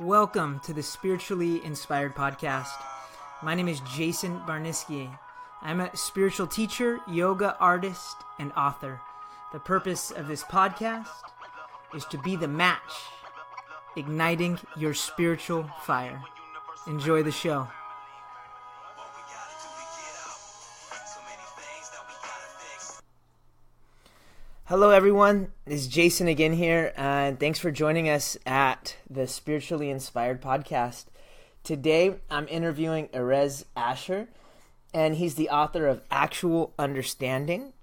Welcome to the Spiritually Inspired Podcast. My name is Jason Barniski. I'm a spiritual teacher, yoga artist, and author. The purpose of this podcast is to be the match, igniting your spiritual fire. Enjoy the show. Hello everyone, it's Jason again here, and thanks for joining us at the Spiritually Inspired Podcast. Today I'm interviewing Erez Ascher, and he's the author of Actual Understanding,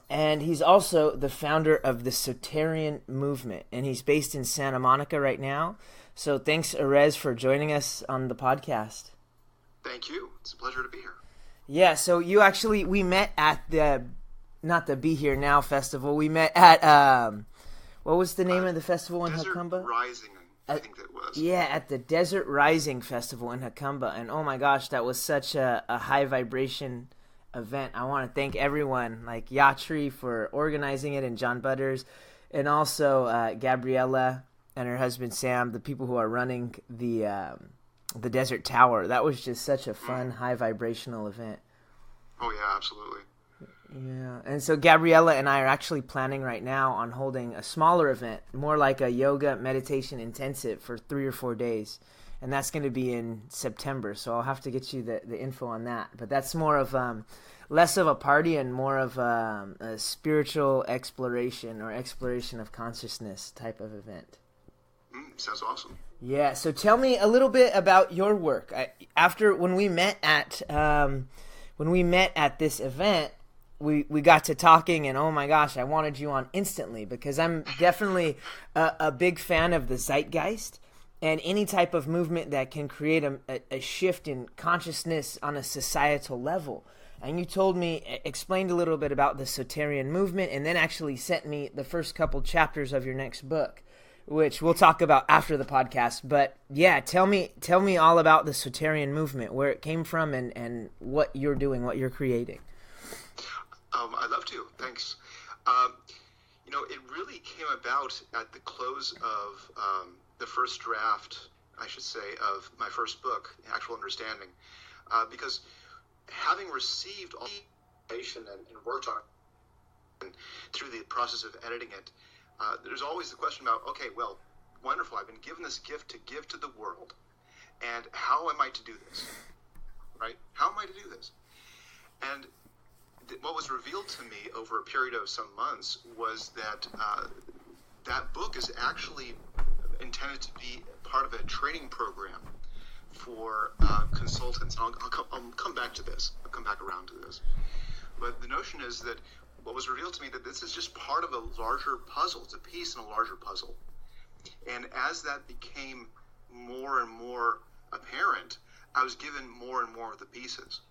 and he's also the founder of the Soterian Movement, and he's based in Santa Monica right now. So thanks, Erez, for joining us on the podcast. Thank you. It's a pleasure to be here. Yeah, so we met at the not the Be Here Now festival. We met at, what was the name of the festival in Jacumba? Desert Rising, I think that was. Yeah, at the Desert Rising Festival in Jacumba. And oh my gosh, that was such a high vibration event. I want to thank everyone, like Yatri for organizing it, and John Butters, and also Gabriella and her husband Sam, the people who are running the Desert Tower. That was just such a fun, high vibrational event. Oh yeah, absolutely. Yeah, and so Gabriella and I are actually planning right now on holding a smaller event, more like a yoga meditation intensive for 3 or 4 days, and that's going to be in September, so I'll have to get you the info on that. But that's more of less of a party and more of a spiritual exploration or exploration of consciousness type of event. Sounds awesome. Yeah, so tell me a little bit about your work. When we met at this event, we got to talking, and oh my gosh, I wanted you on instantly because I'm definitely a big fan of the zeitgeist and any type of movement that can create a shift in consciousness on a societal level. And you explained a little bit about the Soterian Movement, and then actually sent me the first couple chapters of your next book, which we'll talk about after the podcast. But yeah, tell me all about the Soterian Movement, where it came from, and what you're doing, what you're creating. I'd love to. Thanks. It really came about at the close of the first draft, I should say, of my first book, Actual Understanding, because having received all the information and worked on it and through the process of editing it, there's always the question about, okay, well, wonderful, I've been given this gift to give to the world, and how am I to do this? Right? How am I to do this? And what was revealed to me over a period of some months was that that book is actually intended to be part of a training program for consultants. And I'll come back to this. I'll come back around to this. But the notion is that what was revealed to me that this is just part of a larger puzzle. It's a piece in a larger puzzle. And as that became more and more apparent, I was given more and more of the pieces.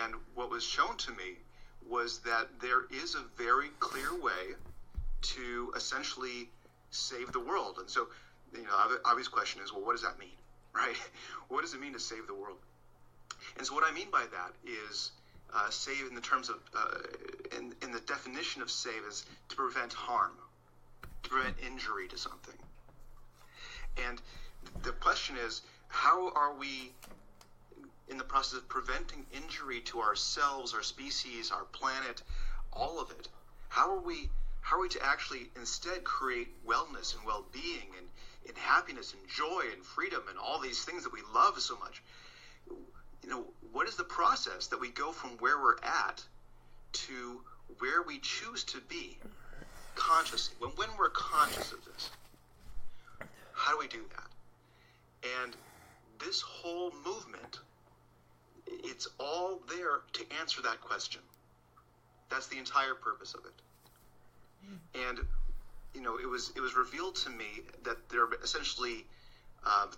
And what was shown to me was that there is a very clear way to essentially save the world. And so, the obvious question is, well, what does that mean, right? What does it mean to save the world? And so what I mean by that is save in the terms of, in the definition of save is to prevent harm, to prevent injury to something. And the question is, how are we in the process of preventing injury to ourselves, our species, our planet, all of it? How are we to actually instead create wellness and well-being and happiness and joy and freedom and all these things that we love so much? What is the process that we go from where we're at to where we choose to be consciously? When we're conscious of this, how do we do that? And this whole movement, it's all there to answer that question. That's the entire purpose of it. And it was revealed to me that there are essentially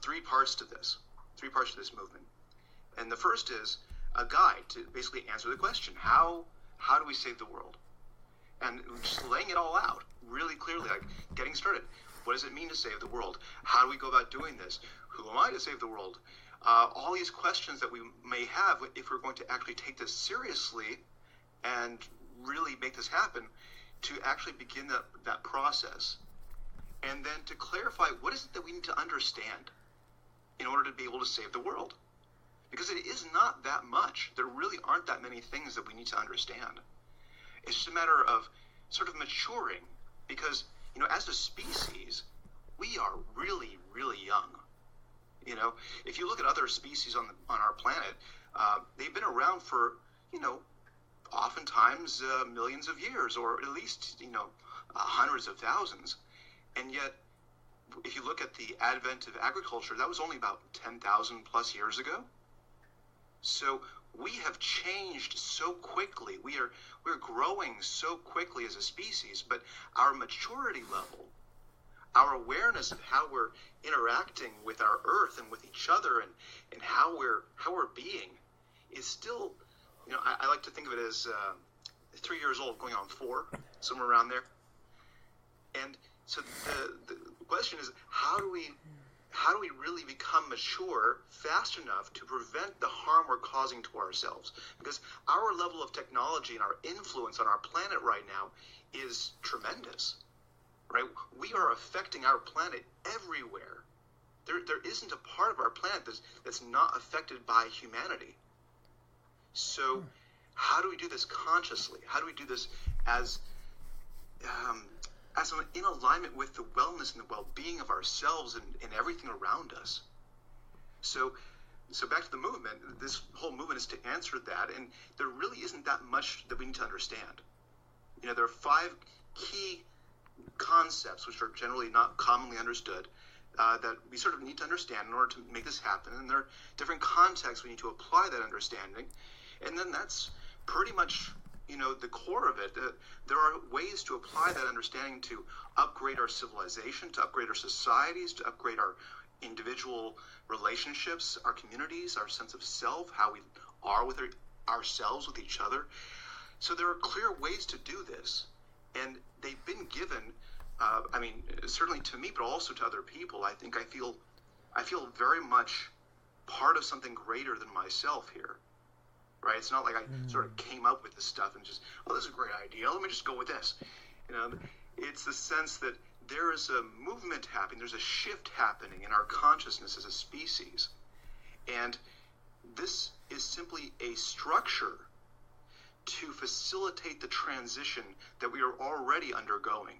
three parts to this movement. And the first is a guide to basically answer the question: how do we save the world? And just laying it all out really clearly, like getting started. What does it mean to save the world? How do we go about doing this? Who am I to save the world? All these questions that we may have if we're going to actually take this seriously and really make this happen, to actually begin that process and then to clarify what is it that we need to understand in order to be able to save the world. Because it is not that much. There really aren't that many things that we need to understand. It's just a matter of sort of maturing, because, as a species, we are really, really young. If you look at other species on our planet, they've been around for, oftentimes millions of years, or at least, hundreds of thousands. And yet, if you look at the advent of agriculture, that was only about 10,000 plus years ago. So we have changed so quickly. We're growing so quickly as a species, but our maturity level, our awareness of how we're interacting with our Earth and with each other, and how we're being, is still, I like to think of it as 3 years old, going on 4, somewhere around there. And so the question is, how do we really become mature fast enough to prevent the harm we're causing to ourselves? Because our level of technology and our influence on our planet right now is tremendous, right? We are affecting our planet everywhere. There isn't a part of our planet that's not affected by humanity. So how do we do this consciously? How do we do this as in alignment with the wellness and the well-being of ourselves and everything around us? So back to the movement. This whole movement is to answer that, and there really isn't that much that we need to understand. There are 5 key concepts which are generally not commonly understood that we sort of need to understand in order to make this happen, and there are different contexts we need to apply that understanding, and then that's pretty much the core of it. There are ways to apply that understanding to upgrade our civilization, to upgrade our societies, to upgrade our individual relationships, our communities, our sense of self, how we are with ourselves, with each other. So there are clear ways to do this, and they've been given, certainly to me, but also to other people. I feel very much part of something greater than myself here. Right? It's not like I sort of came up with this stuff and just, this is a great idea, let me just go with this. It's the sense that there is a movement happening, there's a shift happening in our consciousness as a species. And this is simply a structure to facilitate the transition that we are already undergoing.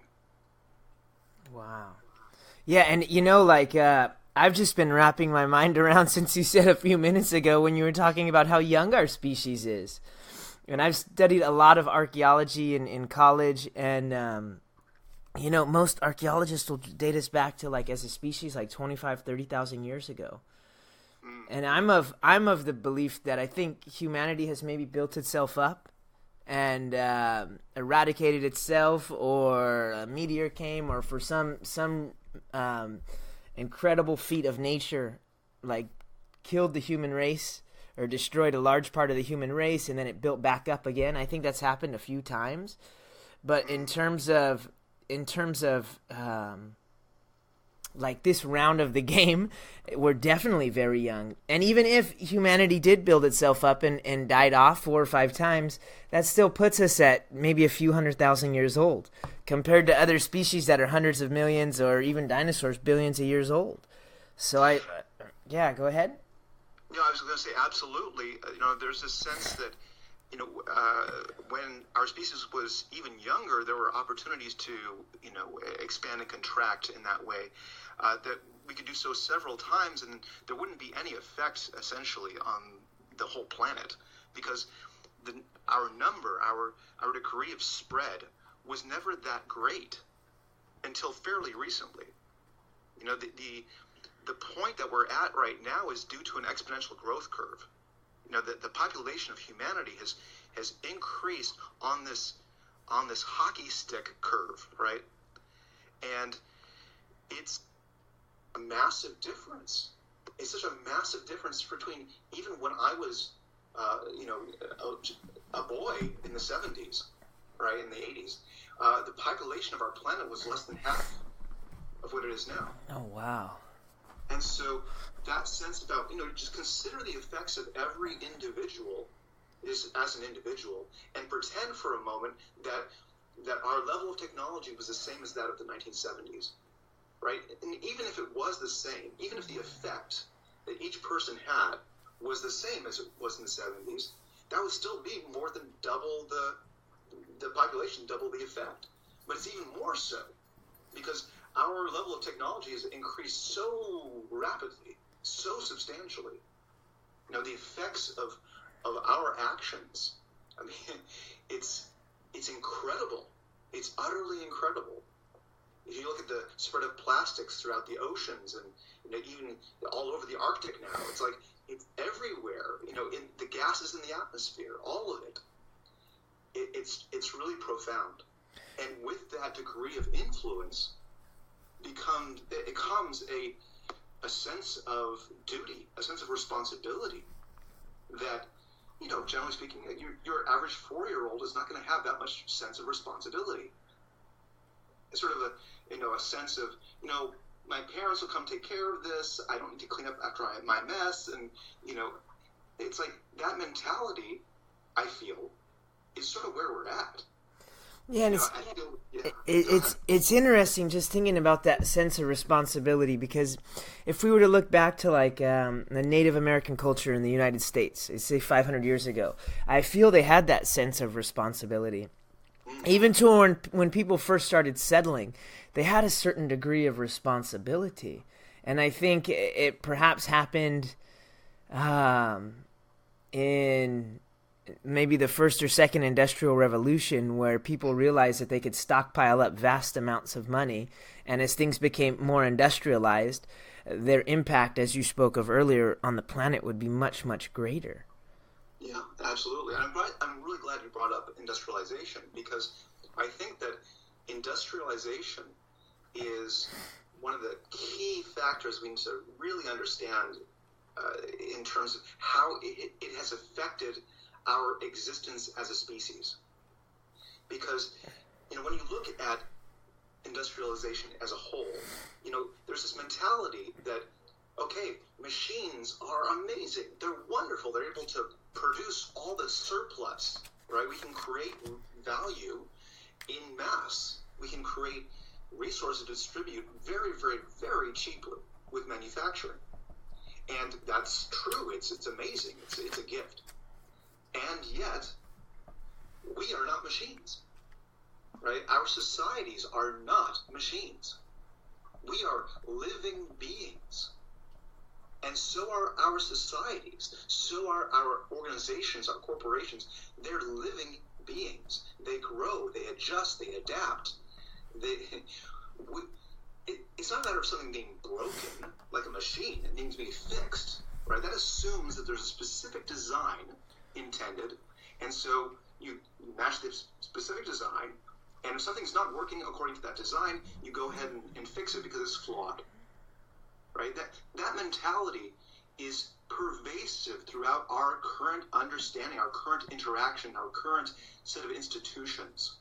Wow. Yeah, and I've just been wrapping my mind around since you said a few minutes ago when you were talking about how young our species is. And I've studied a lot of archaeology in college, and, most archaeologists will date us back to, as a species, 25, 30,000 years ago. And I'm of the belief that I think humanity has maybe built itself up and eradicated itself, or a meteor came, or for some incredible feat of nature, killed the human race or destroyed a large part of the human race, and then it built back up again. I think that's happened a few times. But in terms of this round of the game, we're definitely very young. And even if humanity did build itself up and died off 4 or 5 times, that still puts us at maybe a few 100,000 years old, compared to other species that are hundreds of millions, or even dinosaurs billions of years old. So go ahead. I was going to say absolutely. There's this sense that when our species was even younger, there were opportunities to expand and contract in that way. That we could do so several times, and there wouldn't be any effect essentially on the whole planet, because our degree of spread was never that great until fairly recently. The point that we're at right now is due to an exponential growth curve. The population of humanity has increased on this hockey stick curve, right? And it's a massive difference. It's such a massive difference between even when I was, a boy in the 70s, right, in the 80s. The population of our planet was less than half of what it is now. Oh, wow. And so that sense about, just consider the effects of every individual as an individual, and pretend for a moment that our level of technology was the same as that of the 1970s. right? And even if it was the same, even if the effect that each person had was the same as it was in the 70s, that would still be more than double the population, double the effect. But it's even more so because our level of technology has increased so rapidly, so substantially. You know, the effects of our actions, I mean, it's incredible. It's utterly incredible. If you look at the spread of plastics throughout the oceans and, you know, even all over the Arctic now, it's like it's everywhere. You know, in the gases in the atmosphere, all of it. It's really profound. And with that degree of influence, it comes a sense of duty, a sense of responsibility that, you know, generally speaking, your average 4-year-old is not going to have that much sense of responsibility. It's sort of a sense of, you know, my parents will come take care of this. I don't need to clean up after my mess. And, you know, it's like that mentality, I feel, is sort of where we're at. Yeah, and it's interesting just thinking about that sense of responsibility, because if we were to look back to like the Native American culture in the United States, say 500 years ago, I feel they had that sense of responsibility. Even to when people first started settling, they had a certain degree of responsibility, and I think it perhaps happened in maybe the first or second industrial revolution, where people realized that they could stockpile up vast amounts of money, and as things became more industrialized, their impact, as you spoke of earlier, on the planet would be much, much greater. Yeah, absolutely. And I'm really glad you brought up industrialization, because I think that industrialization is one of the key factors we need to really understand in terms of how it has affected our existence as a species. Because, you know, when you look at industrialization as a whole, you know, there's this mentality that, okay, machines are amazing. They're wonderful. They're able to produce all the surplus, right? We can create value in mass. We can create resources to distribute very, very, very cheaply with manufacturing. And that's true. It's amazing. It's a gift. And yet, we are not machines, right? Our societies are not machines. We are living beings. And so are our societies. So are our organizations, our corporations. They're living beings. They grow, they adjust, they adapt. It's not a matter of something being broken, like a machine. It needs to be fixed, right? That assumes that there's a specific design intended, and so you match the specific design, and if something's not working according to that design, you go ahead and fix it because it's flawed, right? That mentality is pervasive throughout our current understanding, our current interaction, our current set of institutions.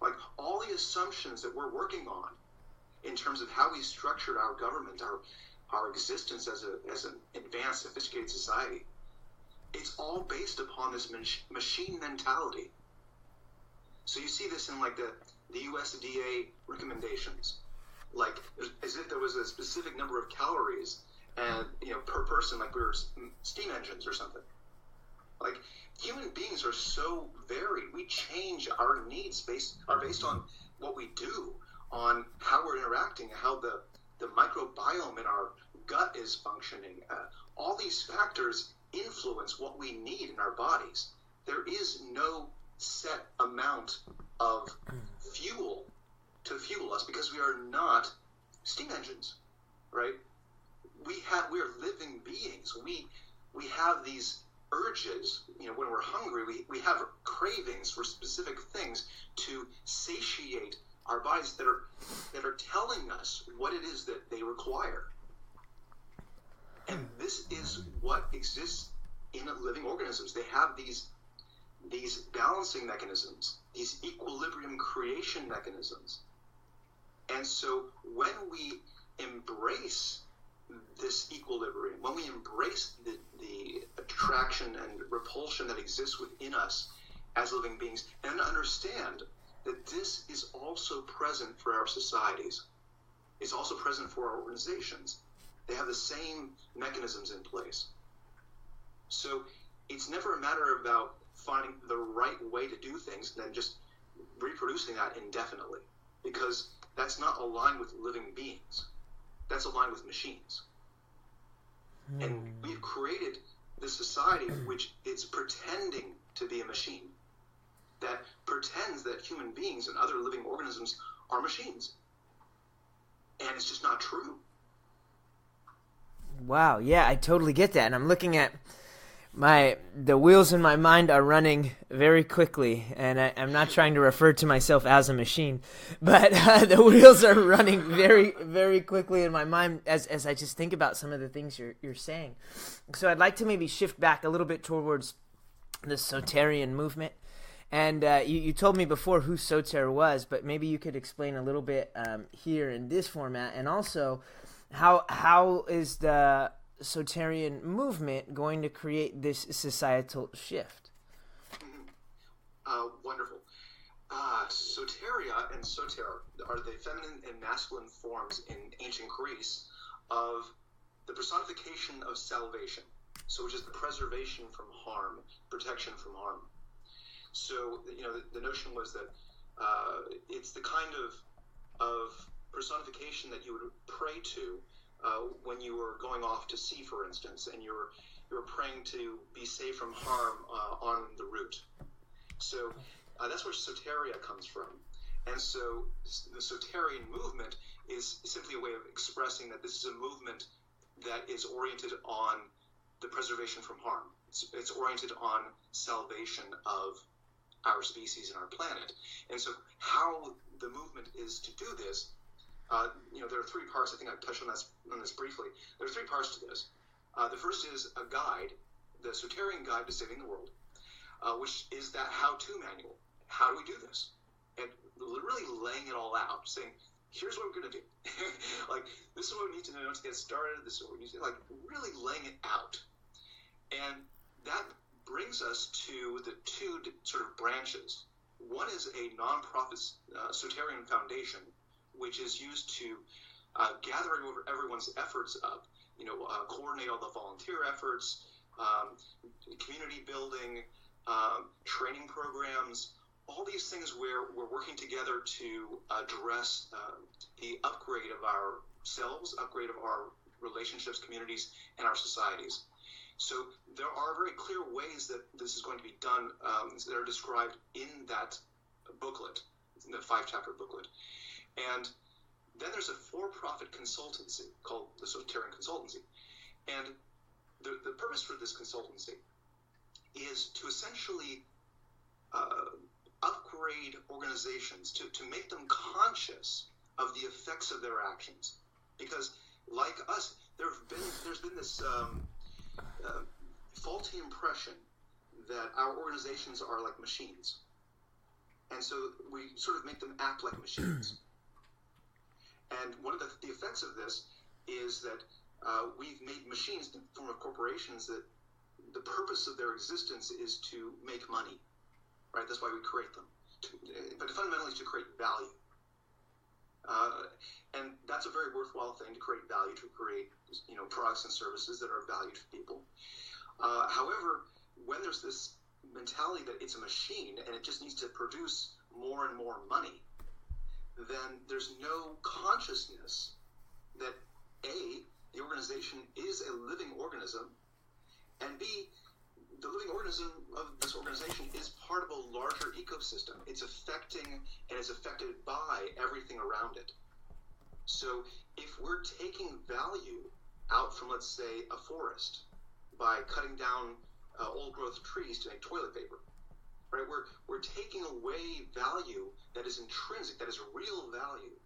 Like all the assumptions that we're working on in terms of how we structured our government, our existence as an advanced, sophisticated society, it's all based upon this machine mentality. So you see this in like the USDA recommendations, like as if there was a specific number of calories and, you know, per person, like we were steam engines or something. Like human beings are so varied. We change. Our needs are based on what we do, on how we're interacting, how the microbiome in our gut is functioning. All these factors influence what we need in our bodies. There is no set amount of fuel to fuel us because we are not steam engines, right? We are living beings. We have these urges, you know, when we're hungry, we have cravings for specific things to satiate our bodies that are telling us what it is that they require. And this is what exists in living organisms. They have these balancing mechanisms, these equilibrium creation mechanisms. And so when we embrace this equilibrium, when we embrace the attraction and repulsion that exists within us as living beings, and understand that this is also present for our societies, is also present for our organizations. They have the same mechanisms in place. So it's never a matter about finding the right way to do things and then just reproducing that indefinitely, because that's not aligned with living beings. That's aligned with machines. And we've created this society which is pretending to be a machine, that pretends that human beings and other living organisms are machines. And it's just not true. Wow, yeah, I totally get that. And I'm looking at the wheels in my mind are running very quickly, and I'm not trying to refer to myself as a machine, but the wheels are running very, very quickly in my mind as I just think about some of the things you're saying. So I'd like to maybe shift back a little bit towards the Soterian movement. And you told me before who Soter was, but maybe you could explain a little bit here in this format, and also how is the Soterian movement going to create this societal shift? Wonderful. Soteria and Soter are the feminine and masculine forms in ancient Greece of the personification of salvation, so which is the preservation from harm, protection from harm. So, the notion was that it's the kind of personification that you would pray to when you were going off to sea, for instance, and you were praying to be safe from harm on the route. So that's where Soteria comes from. And so the Soterian movement is simply a way of expressing that this is a movement that is oriented on the preservation from harm. It's oriented on salvation of our species and our planet. And so how the movement is to do this, there are three parts. I think I touched on this briefly. There are three parts to this. The first is a guide, the Soterian Guide to Saving the World, which is that how-to manual. How do we do this? And literally laying it all out, saying, here's what we're going to do. Like, this is what we need to know to get started. This is what we need to do. Like, really laying it out. And that brings us to the two sort of branches. One is a nonprofit Soterian foundation, which is used to gather everyone's efforts up, coordinate all the volunteer efforts, community building, training programs, all these things where we're working together to address the upgrade of ourselves, upgrade of our relationships, communities, and our societies. So there are very clear ways that this is going to be done that are described in that booklet, in the 5-chapter booklet. And then there's a for-profit consultancy called the Soterian Consultancy. And the purpose for this consultancy is to essentially upgrade organizations, to make them conscious of the effects of their actions. Because, like us, there's been this faulty impression that our organizations are like machines. And so we sort of make them act like machines. And one of the effects of this is that we've made machines in the form of corporations that the purpose of their existence is to make money, right? That's why we create them, but fundamentally to create value. And that's a very worthwhile thing, to create value, to create products and services that are valued to people. However, when there's this mentality that it's a machine and it just needs to produce more and more money, then there's no consciousness that A, the organization is a living organism, and B, the living organism of this organization is part of a larger ecosystem. It's affecting and is affected by everything around it. So if we're taking value out from, let's say, a forest by cutting down old growth trees to make toilet paper, right? We're taking away value that is intrinsic, that is real value.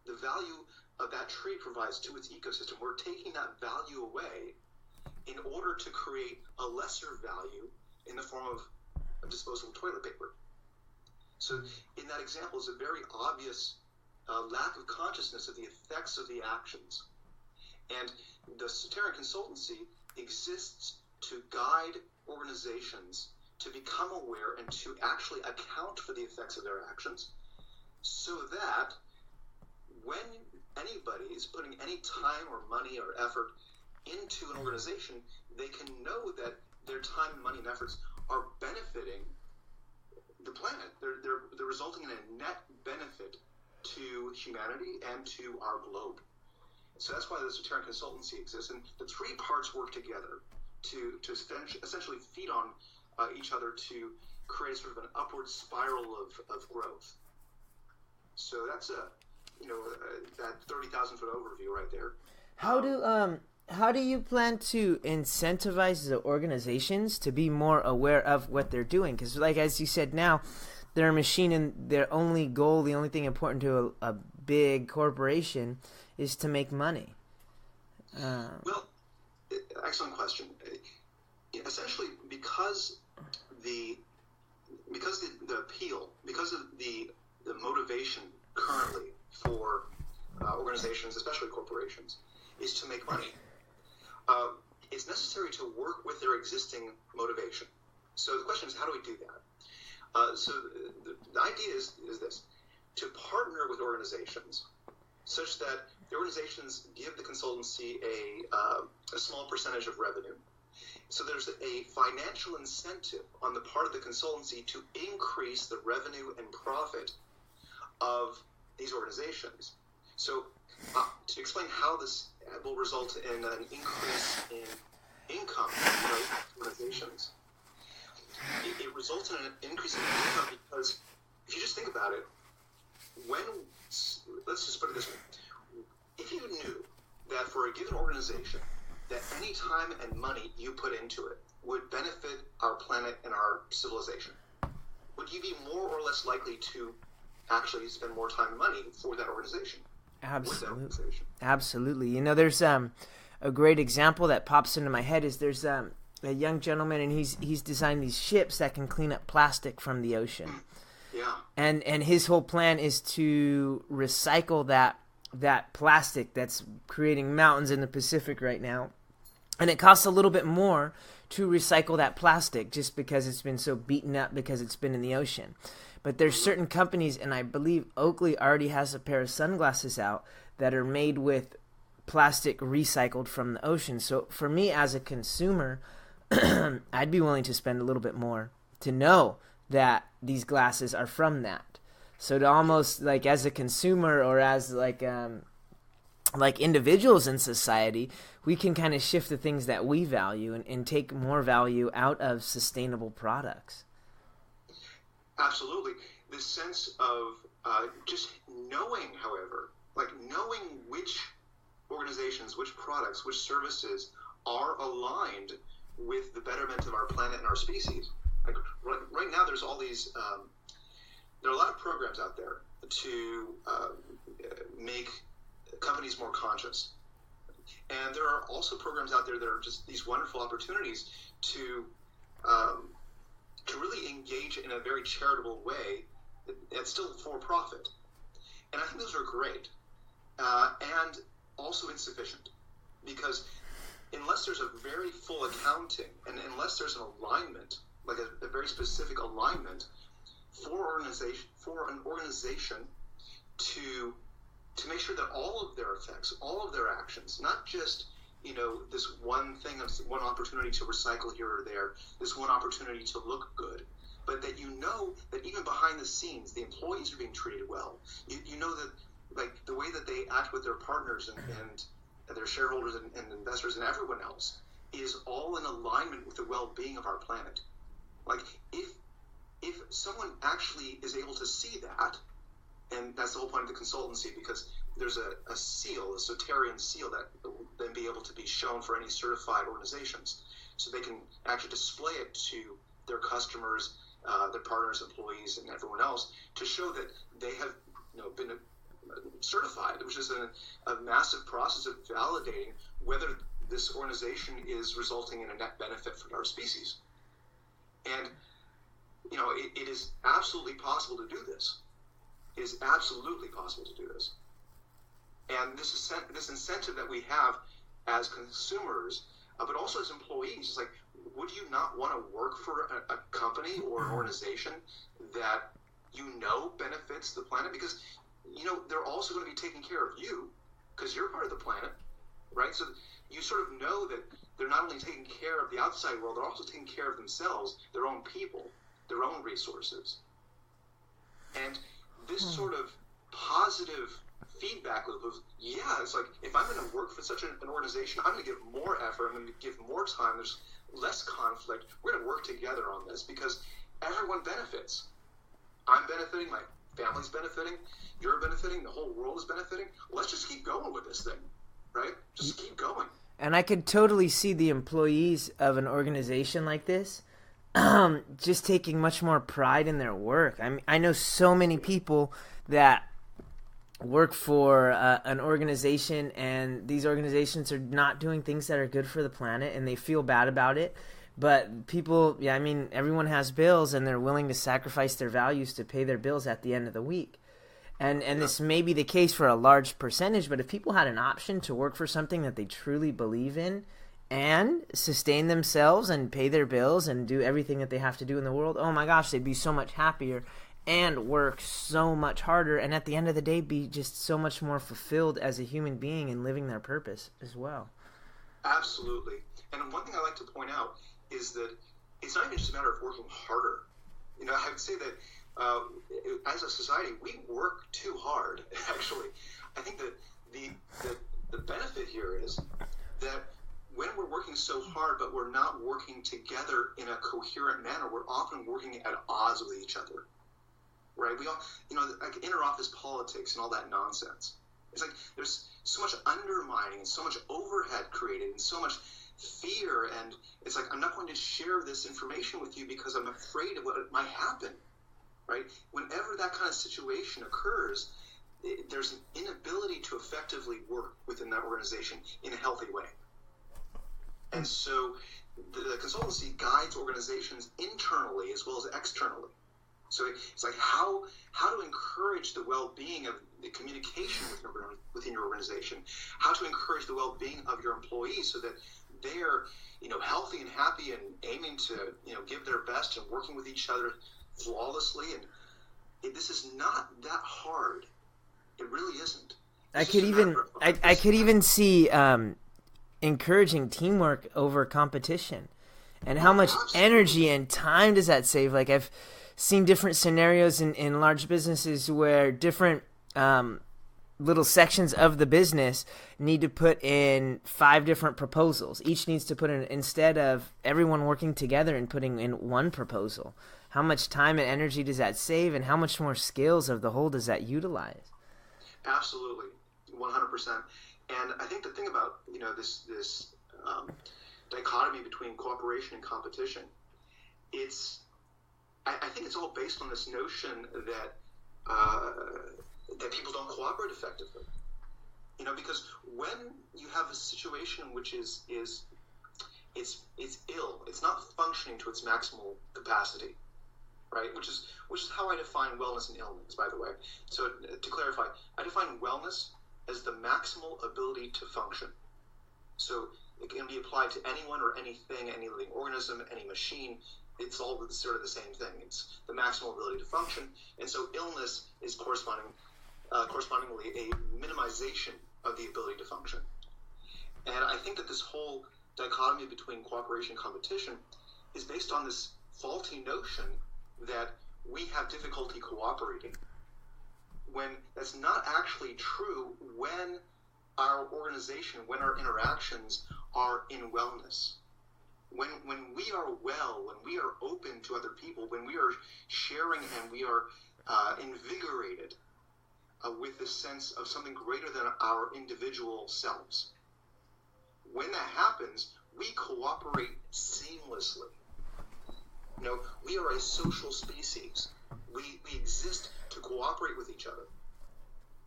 The value of that tree provides to its ecosystem. We're taking that value away in order to create a lesser value in the form of disposable toilet paper. So in that example is a very obvious lack of consciousness of the effects of the actions. And the Soterian Consultancy exists to guide organizations to become aware and to actually account for the effects of their actions, so that when anybody is putting any time or money or effort into an organization, they can know that their time and money and efforts are benefiting the planet. They're resulting in a net benefit to humanity and to our globe. So that's why the Soterian consultancy exists, and the three parts work together to essentially feed on each other to create sort of an upward spiral of growth. So that's that 30,000-foot overview right there. How do you plan to incentivize the organizations to be more aware of what they're doing? Because, like as you said, now they're a machine, and their only goal, the only thing important to a big corporation, is to make money. Well, excellent question. Essentially, because the appeal, because of the motivation currently for organizations, especially corporations, is to make money. It's necessary to work with their existing motivation. So the question is, how do we do that? So the idea is this: to partner with organizations such that the organizations give the consultancy a small percentage of revenue. So there's a financial incentive on the part of the consultancy to increase the revenue and profit of these organizations. So to explain how this will result in an increase in income in organizations, it results in an increase in income because if you just think about it, let's just put it this way, if you knew that for a given organization that any time and money you put into it would benefit our planet and our civilization, would you be more or less likely to actually spend more time and money for that organization? Absolutely. There's a great example that pops into my head is there's a young gentleman, and he's designed these ships that can clean up plastic from the ocean. Yeah. And his whole plan is to recycle that plastic that's creating mountains in the Pacific right now. And it costs a little bit more to recycle that plastic just because it's been so beaten up because it's been in the ocean. But there's certain companies, and I believe Oakley already has a pair of sunglasses out that are made with plastic recycled from the ocean. So for me as a consumer, I'd be willing to spend a little bit more to know that these glasses are from that. So to almost like as a consumer or as like individuals in society, we can kind of shift the things that we value and take more value out of sustainable products. Absolutely. This sense of just knowing, however, like knowing which organizations, which products, which services are aligned with the betterment of our planet and our species. Like right now, there's all these. There are a lot of programs out there to make companies more conscious, and there are also programs out there that are just these wonderful opportunities to really engage in a very charitable way that's still for profit. And I think those are great and also insufficient, because unless there's a very full accounting and unless there's an alignment, like a very specific alignment for an organization to make sure that all of their effects, all of their actions, not just this one thing, one opportunity to recycle here or there, this one opportunity to look good, but that that even behind the scenes, the employees are being treated well. You know that like the way that they act with their partners and their shareholders and investors and everyone else is all in alignment with the well-being of our planet. Like if someone actually is able to see that, and that's the whole point of the consultancy, because there's a seal, a Soterian seal, that will then be able to be shown for any certified organizations, so they can actually display it to their customers, their partners, employees, and everyone else to show that they have been certified, which is a massive process of validating whether this organization is resulting in a net benefit for our species. And it is absolutely possible to do this. It is absolutely possible to do this. And this incentive that we have as consumers, but also as employees, is like, would you not want to work for a company or an organization that benefits the planet? Because they're also going to be taking care of you. because you're part of the planet, right? So you sort of know that they're not only taking care of the outside world, they're also taking care of themselves, their own people, their own resources. And this sort of positive feedback loop of, it's like, if I'm going to work for such an organization, I'm going to give more effort, I'm going to give more time, there's less conflict, we're going to work together on this because everyone benefits. I'm benefiting, my family's benefiting, you're benefiting, the whole world is benefiting. Let's just keep going with this thing, right? Just keep going. And I could totally see the employees of an organization like this just taking much more pride in their work. I mean, I know so many people that work for an organization, and these organizations are not doing things that are good for the planet, and they feel bad about it. But people, I mean, everyone has bills, and they're willing to sacrifice their values to pay their bills at the end of the week. And this may be the case for a large percentage, but if people had an option to work for something that they truly believe in and sustain themselves and pay their bills and do everything that they have to do in the world, oh my gosh, they'd be so much happier and work so much harder, and at the end of the day be just so much more fulfilled as a human being and living their purpose as well. Absolutely. And one thing I like to point out is that it's not even just a matter of working harder. You know, I would say that as a society, we work too hard, actually. I think that the benefit here is that when we're working so hard, but we're not working together in a coherent manner, we're often working at odds with each other, right? We all, like interoffice politics and all that nonsense. It's like there's so much undermining and so much overhead created and so much fear, and it's like, I'm not going to share this information with you because I'm afraid of what might happen. Right? Whenever that kind of situation occurs, there's an inability to effectively work within that organization in a healthy way. And so the consultancy guides organizations internally as well as externally. So it's like how to encourage the well-being of the communication within your organization, how to encourage the well-being of your employees so that they're healthy and happy and aiming to give their best and working with each other flawlessly. And this is not that hard. It really isn't. I could even see encouraging teamwork over competition, and how much energy and time does that save? Like, I've seen different scenarios in large businesses where different little sections of the business need to put in 5 different proposals. Each needs to put in, instead of everyone working together and putting in one proposal. How much time and energy does that save, and how much more skills of the whole does that utilize? Absolutely, 100%. And I think the thing about this dichotomy between cooperation and competition, I think it's all based on this notion that that people don't cooperate effectively. Because when you have a situation which is ill, it's not functioning to its maximal capacity. Right, which is how I define wellness and illness, by the way. So to clarify, I define wellness as the maximal ability to function. So it can be applied to anyone or anything, any living organism, any machine. It's all sort of the same thing. It's the maximal ability to function. And so illness is correspondingly a minimization of the ability to function. And I think that this whole dichotomy between cooperation and competition is based on this faulty notion that we have difficulty cooperating, when that's not actually true when our organization, when our interactions are in wellness. When we are well, when we are open to other people, when we are sharing and we are invigorated with the sense of something greater than our individual selves. When that happens, we cooperate seamlessly. We are a social species. We exist to cooperate with each other.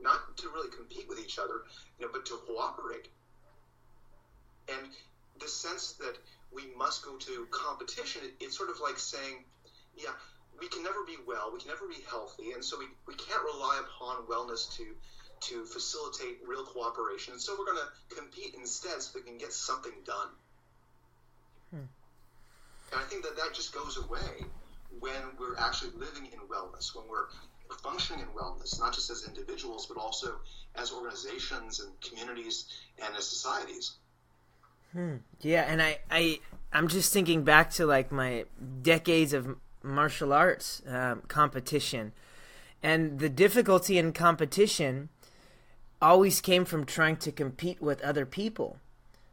Not to really compete with each other, but to cooperate. And the sense that we must go to competition, it's sort of like saying, we can never be well, we can never be healthy, and so we can't rely upon wellness to facilitate real cooperation. And so we're going to compete instead so we can get something done. And I think that just goes away when we're actually living in wellness, when we're functioning in wellness, not just as individuals, but also as organizations and communities and as societies. Yeah, and I'm just thinking back to like my decades of martial arts competition, and the difficulty in competition always came from trying to compete with other people.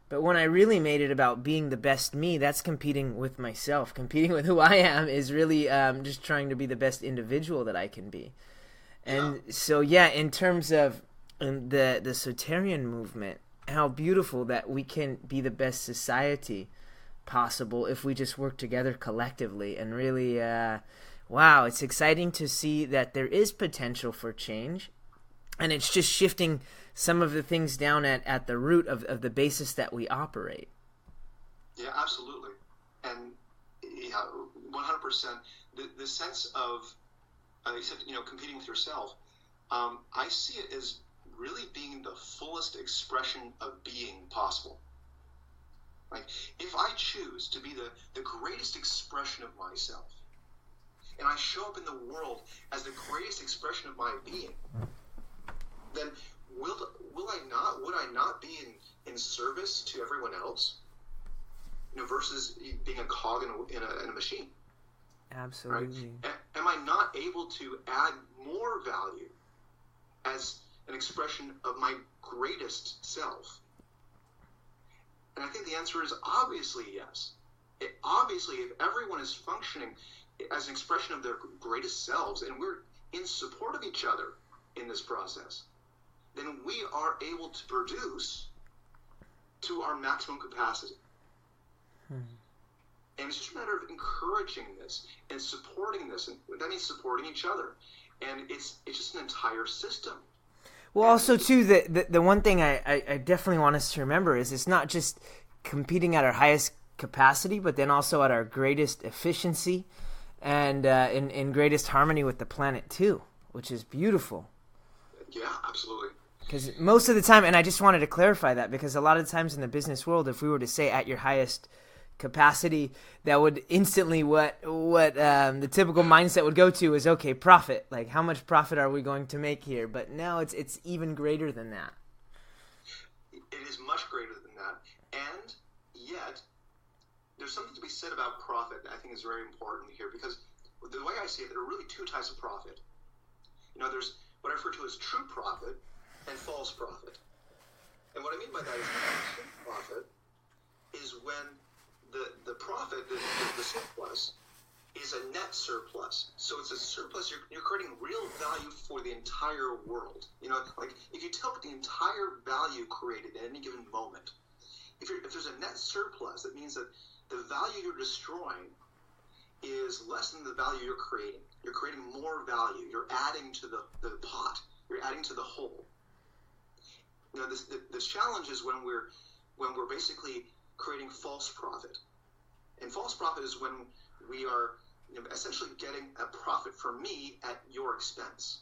But when I really made it about being the best me, that's competing with myself. Competing with who I am is really just trying to be the best individual that I can be. And so, yeah, in terms of the Soterian movement, how beautiful that we can be the best society possible if we just work together collectively. And really, wow, it's exciting to see that there is potential for change. And it's just shifting some of the things down at the root of the basis that we operate. Yeah, absolutely. And yeah, 100%. The sense of, you said, competing with yourself, I see it as really being the fullest expression of being possible. Like, if I choose to be the greatest expression of myself, and I show up in the world as the greatest expression of my being, then would I not be in service to everyone else, versus being a cog in a machine? Absolutely. Right? Am I not able to add more value as an expression of my greatest self? And I think the answer is obviously yes. Obviously, if everyone is functioning as an expression of their greatest selves, and we're in support of each other in this process, then we are able to produce to our maximum capacity. And it's just a matter of encouraging this and supporting this, and that means supporting each other. And it's just an entire system. Well, also, too, the one thing I definitely want us to remember is it's not just competing at our highest capacity, but then also at our greatest efficiency and in greatest harmony with the planet, too, which is beautiful. Yeah, absolutely. Because most of the time, and I just wanted to clarify that, because a lot of times in the business world, if we were to say at your highest capacity, that would instantly what the typical mindset would go to is, okay, profit. Like, how much profit are we going to make here? But no, it's even greater than that. It is much greater than that. And yet, there's something to be said about profit that I think is very important here, because the way I see it, there are really two types of profit. There's what I refer to as true profit and false profit. And what I mean by that is true profit is when the profit, the surplus, is a net surplus. So it's a surplus, you're creating real value for the entire world. Like if you took the entire value created at any given moment, if there's a net surplus, that means that the value you're destroying is less than the value you're creating. You're creating more value. You're adding to the pot. You're adding to the whole. This challenge is when we're basically creating false profit. And false profit is when we are essentially getting a profit for me at your expense.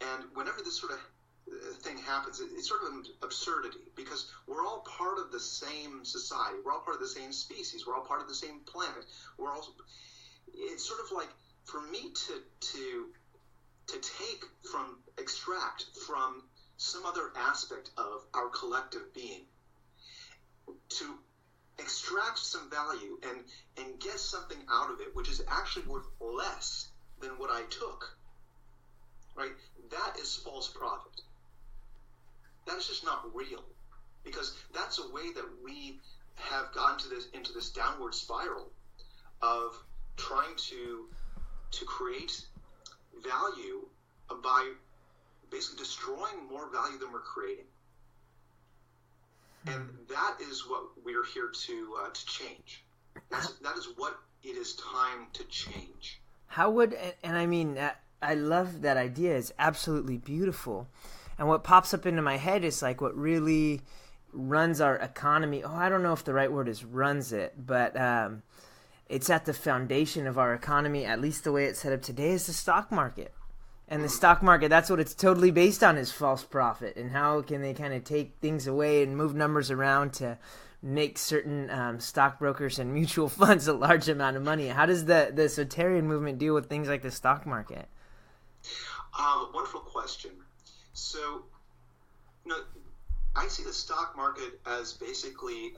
And whenever this sort of thing happens, it's sort of an absurdity, because we're all part of the same society. We're all part of the same species. We're all part of the same planet. It's sort of like, for me to extract from some other aspect of our collective being, to extract some value and get something out of it which is actually worth less than what I took, right? That is false profit. That is just not real, because that's a way that we have gotten into this downward spiral of trying to create value by basically destroying more value than we're creating. And that is what we're here to change. That is what it is time to change. How would, and I mean, I love that idea. It's absolutely beautiful. And what pops up into my head is like what really runs our economy. Oh, I don't know if the right word is runs it, but it's at the foundation of our economy, at least the way it's set up today, is the stock market. And the stock market, that's what it's totally based on, is false profit. And how can they kind of take things away and move numbers around to make certain stockbrokers and mutual funds a large amount of money? How does the Soterian movement deal with things like the stock market? Wonderful question. So, I see the stock market as basically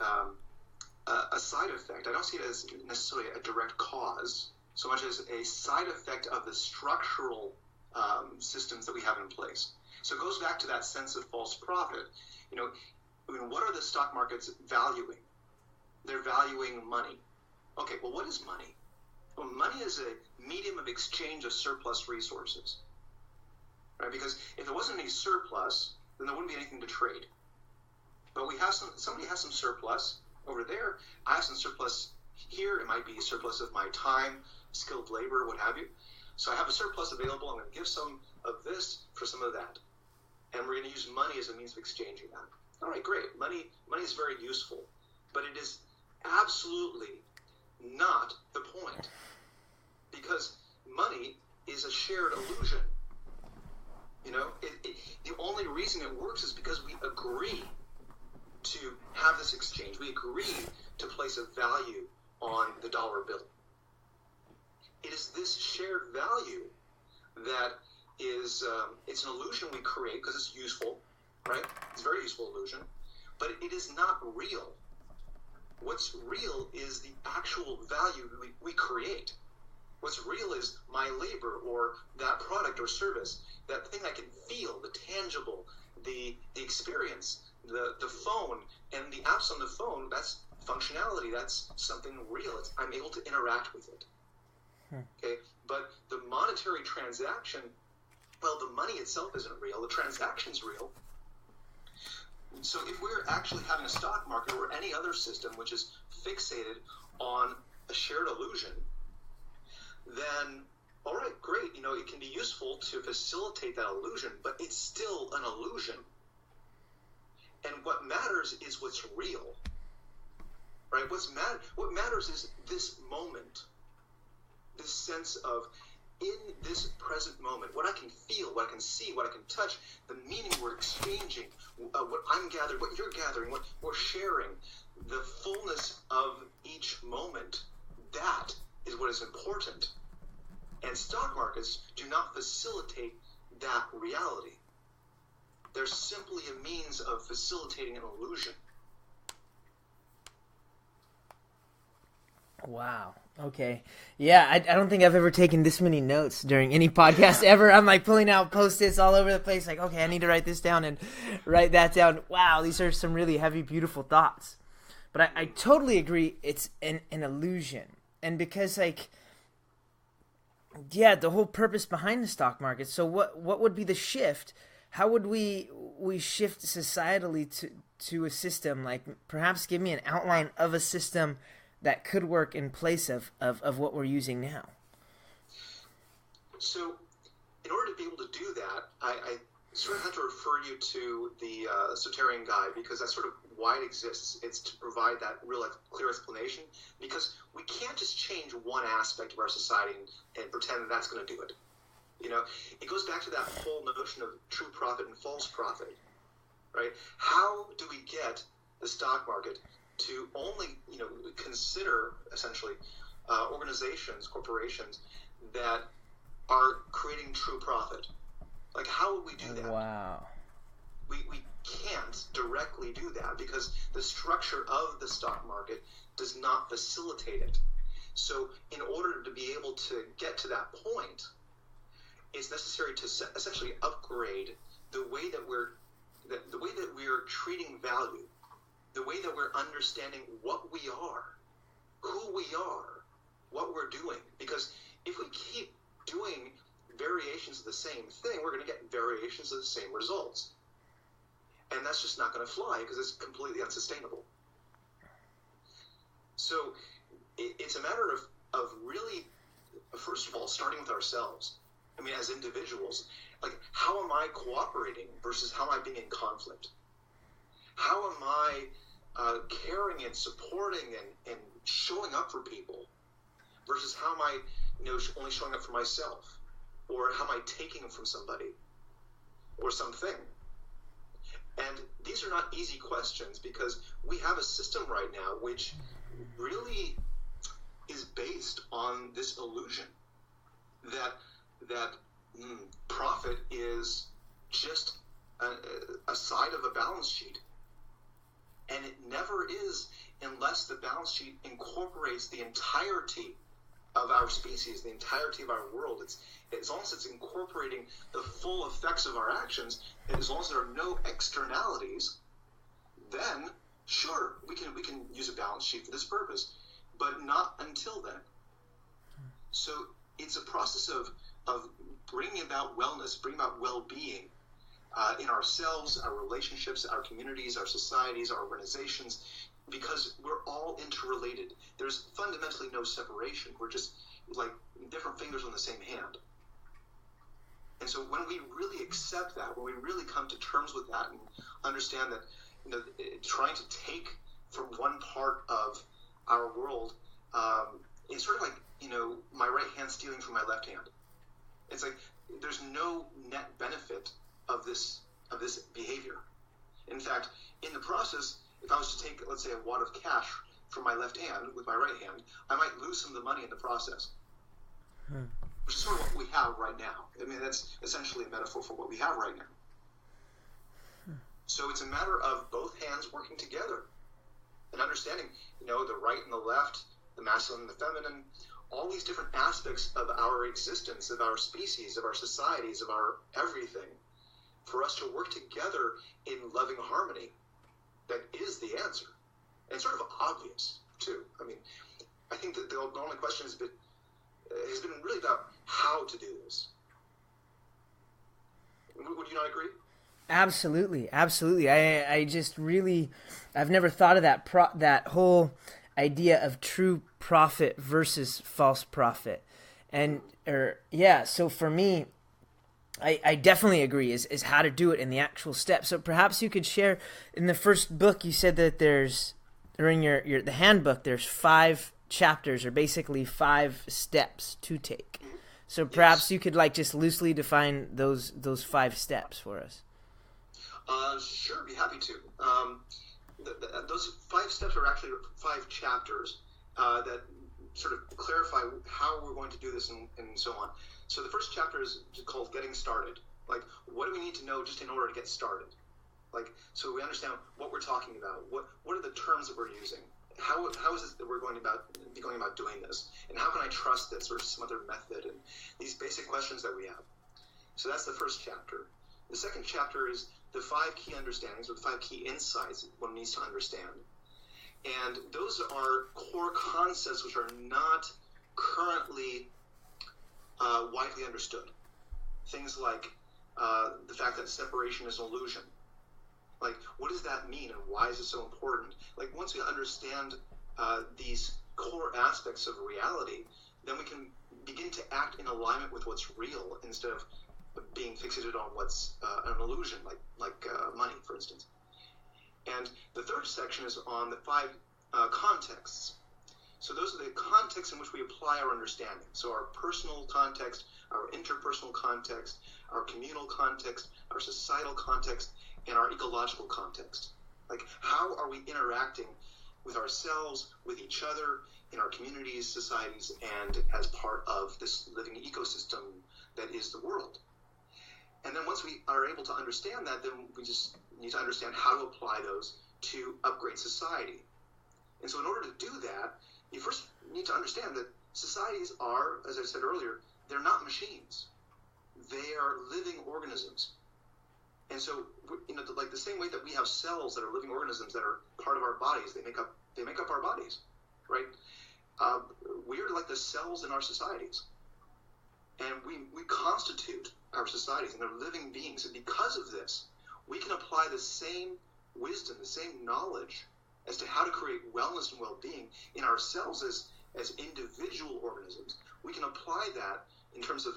a side effect. I don't see it as necessarily a direct cause, so much as a side effect of the structural systems that we have in place. So it goes back to that sense of false profit. What are the stock markets valuing? They're valuing money. Okay, well, what is money? Well, money is a medium of exchange of surplus resources, right? Because if there wasn't any surplus, then there wouldn't be anything to trade. But somebody has some surplus over there. I have some surplus here. It might be a surplus of my time, skilled labor, what have you. So I have a surplus available. I'm going to give some of this for some of that. And we're going to use money as a means of exchanging that. All right, great. Money is very useful. But it is absolutely not the point. Because money is a shared illusion. The only reason it works is because we agree to have this exchange. We agree to place a value on the dollar bill. It is this shared value that is, it's an illusion we create because it's useful, right? It's a very useful illusion, but it is not real. What's real is the actual value we create. What's real is my labor or that product or service, that thing I can feel, the tangible, the experience, the phone, and the apps on the phone, that's functionality, that's something real. I'm able to interact with it. Okay, but the monetary transaction, well, the money itself isn't real, the transaction's real. So if we're actually having a stock market or any other system which is fixated on a shared illusion, then, all right, great, it can be useful to facilitate that illusion, but it's still an illusion. And what matters is what's real, right? What matters is this moment, this sense of, in this present moment, what I can feel, what I can see, what I can touch, the meaning we're exchanging, what I'm gathering, what you're gathering, what we're sharing, the fullness of each moment, that is what is important. And stock markets do not facilitate that reality. They're simply a means of facilitating an illusion. Wow. Okay. Yeah, I don't think I've ever taken this many notes during any podcast ever. I'm like pulling out Post-its all over the place. Like, okay, I need to write this down and write that down. Wow, these are some really heavy, beautiful thoughts. But I totally agree. It's an illusion. And because, like, yeah, the whole purpose behind the stock market. So what would be the shift? How would we shift societally to a system? Like, perhaps give me an outline of a system that could work in place of what we're using now. So in order to be able to do that, I sort of have to refer you to the Soterian Guide, because that's sort of why it exists. It's to provide that real clear explanation, because we can't just change one aspect of our society and pretend that's going to do it. It goes back to that whole notion of true profit and false profit, right? How do we get the stock market to only, consider essentially organizations, corporations that are creating true profit? Like, how would we do that? Wow. We can't directly do that because the structure of the stock market does not facilitate it. So in order to be able to get to that point, it's necessary to essentially upgrade the way that we're treating value, the way that we're understanding what we are, who we are, what we're doing. Because if we keep doing variations of the same thing, we're going to get variations of the same results. And that's just not going to fly because it's completely unsustainable. So it's a matter of really, first of all, starting with ourselves. I mean, as individuals, like, how am I cooperating versus how am I being in conflict? How am I caring and supporting and showing up for people versus how am I, only showing up for myself? Or how am I taking from somebody or something? And these are not easy questions because we have a system right now which really is based on this illusion that profit is just a side of a balance sheet. And it never is unless the balance sheet incorporates the entirety of our species, the entirety of our world. As long as it's incorporating the full effects of our actions, and as long as there are no externalities, then sure, we can use a balance sheet for this purpose, but not until then. So it's a process of bringing about wellness, bringing about well-being in ourselves, our relationships, our communities, our societies, our organizations, because we're all interrelated. There's fundamentally no separation. We're just like different fingers on the same hand. And so when we really accept that, when we really come to terms with that and understand that, trying to take from one part of our world is sort of like, my right hand stealing from my left hand. It's like there's no net benefit of this behavior. In fact, in the process, if I was to take, let's say, a wad of cash from my left hand with my right hand, I might lose some of the money in the process. Which is sort of what we have right now. I mean, that's essentially a metaphor for what we have right now. So it's a matter of both hands working together and understanding, the right and the left, the masculine and the feminine, all these different aspects of our existence, of our species, of our societies, of our everything, for us to work together in loving harmony. That is the answer. And it's sort of obvious, too. I mean, I think that the only question has been really about how to do this. Would you not agree? Absolutely. I just really, I've never thought of that whole idea of true prophet versus false prophet. So for me, I definitely agree is how to do it in the actual steps. So perhaps you could share, in the first book you said that the handbook, there's 5 chapters, or basically 5 steps to take. So perhaps you could just loosely define those 5 steps for us. Sure, be happy to. Those 5 steps are actually 5 chapters that sort of clarify how we're going to do this and so on. So the first chapter is called Getting Started. Like, what do we need to know just in order to get started? Like, so we understand what we're talking about. What are the terms that we're using? How is it that we're going about doing this? And how can I trust this or some other method? And these basic questions that we have. So that's the first chapter. The second chapter is the 5 key understandings, or the 5 key insights one needs to understand. And those are core concepts which are not currently widely understood. Things like the fact that separation is an illusion. Like, what does that mean, and why is it so important? Like, once we understand these core aspects of reality, then we can begin to act in alignment with what's real instead of being fixated on what's an illusion, like money, for instance. And the third section is on the 5 contexts. So those are the contexts in which we apply our understanding. So our personal context, our interpersonal context, our communal context, our societal context, and our ecological context. Like, how are we interacting with ourselves, with each other, in our communities, societies, and as part of this living ecosystem that is the world? And then once we are able to understand that, then we just need to understand how to apply those to upgrade society. And so in order to do that, you first need to understand that societies are, as I said earlier, they're not machines. They are living organisms. And so, like the same way that we have cells that are living organisms that are part of our bodies, they make up our bodies, right? We're like the cells in our societies. And we constitute our societies, and they're living beings. And because of this, we can apply the same wisdom, the same knowledge as to how to create wellness and well-being in ourselves as individual organisms. We can apply that in terms of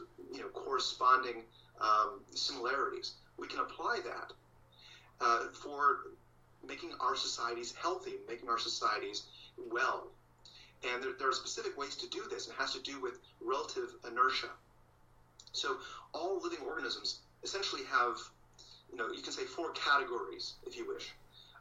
corresponding similarities. We can apply that for making our societies healthy, making our societies well. And there are specific ways to do this. It has to do with relative inertia. So all living organisms essentially have, you can say 4 categories, if you wish,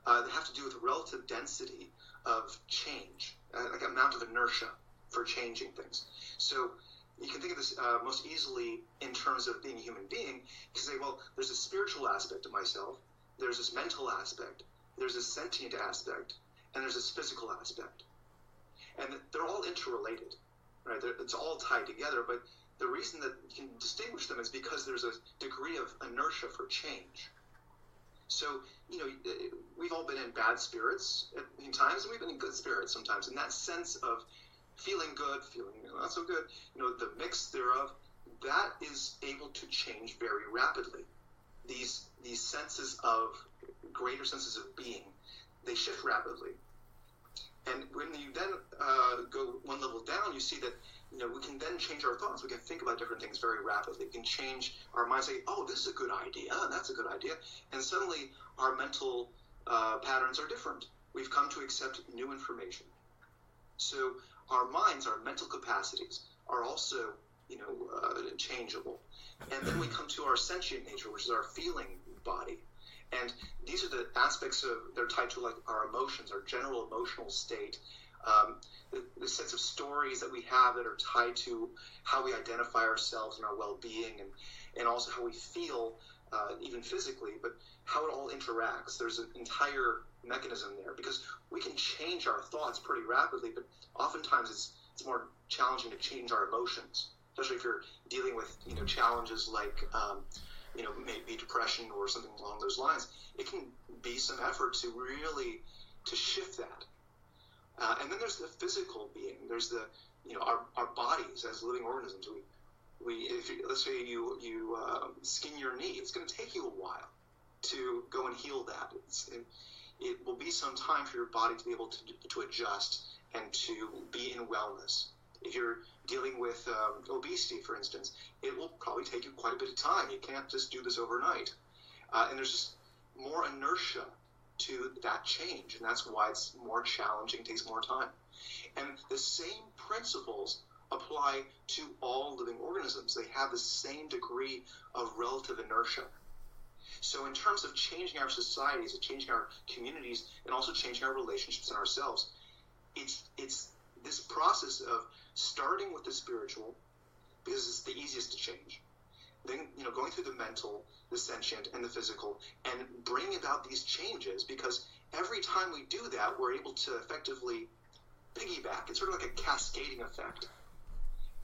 that have to do with relative density of change, like amount of inertia for changing things. So you can think of this most easily in terms of being a human being. You can say, well, there's a spiritual aspect of myself, there's this mental aspect, there's this sentient aspect, and there's this physical aspect. And they're all interrelated, right? It's all tied together, but the reason that you can distinguish them is because there's a degree of inertia for change. So, we've all been in bad spirits at times, and we've been in good spirits sometimes. And that sense of feeling good, feeling not so good, the mix thereof, that is able to change very rapidly. These greater senses of being, they shift rapidly. And when you then go one level down, you see that we can then change our thoughts. We can think about different things very rapidly. We can change our mind, say, oh, this is a good idea, and that's a good idea. And suddenly our mental patterns are different. We've come to accept new information. So our minds, our mental capacities are also, changeable. And then we come to our sentient nature, which is our feeling body. And these are the aspects they're tied to like our emotions, our general emotional state, the sense of stories that we have that are tied to how we identify ourselves and our well-being, and also how we feel, even physically, but how it all interacts. There's an entire mechanism there, because we can change our thoughts pretty rapidly, but oftentimes it's more challenging to change our emotions, especially if you're dealing with challenges like maybe depression or something along those lines. It can be some effort to really shift that. And then there's the physical being. There's the our bodies as living organisms. Let's say you skin your knee, it's going to take you a while to go and heal that. It will be some time for your body to be able to adjust and to be in wellness. If you're dealing with obesity, for instance, it will probably take you quite a bit of time. You can't just do this overnight. And there's just more inertia to that change, and that's why it's more challenging, takes more time. And the same principles apply to all living organisms. They have the same degree of relative inertia. So in terms of changing our societies, changing our communities, and also changing our relationships and ourselves, it's this process of starting with the spiritual, because it's the easiest to change, then going through the mental, the sentient, and the physical, and bringing about these changes, because every time we do that, we're able to effectively piggyback. It's sort of like a cascading effect.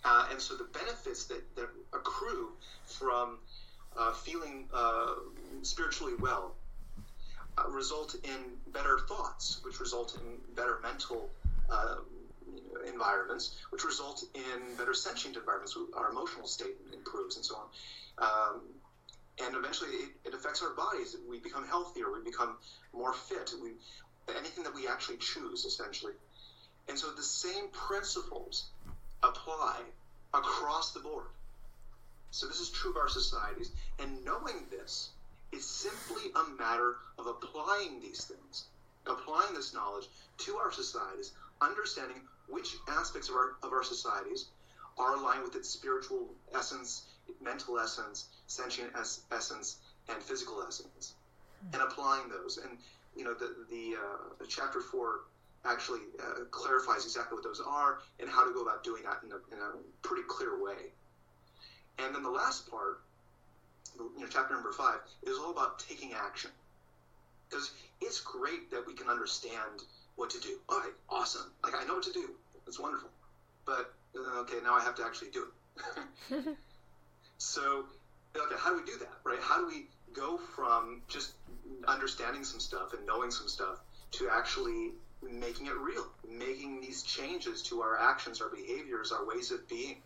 And so the benefits that accrue from feeling spiritually well result in better thoughts, which result in better mental environments, which result in better sentient environments. Our emotional state improves and so on. And eventually it affects our bodies. We become healthier. We become more fit. Anything that we actually choose, essentially. And so the same principles apply across the board. So this is true of our societies. And knowing this is simply a matter of applying these things, applying this knowledge to our societies, understanding which aspects of our societies are aligned with its spiritual essence, mental essence, sentient essence, and physical essence, and applying those. And the chapter 4 actually clarifies exactly what those are and how to go about doing that in a pretty clear way. And then the last part, chapter number 5, is all about taking action. Because it's great that we can understand what to do. All right, awesome. Like, I know what to do. It's wonderful. But, okay, now I have to actually do it. So, okay, how do we do that, right? How do we go from just understanding some stuff and knowing some stuff to actually making it real, making these changes to our actions, our behaviors, our ways of being?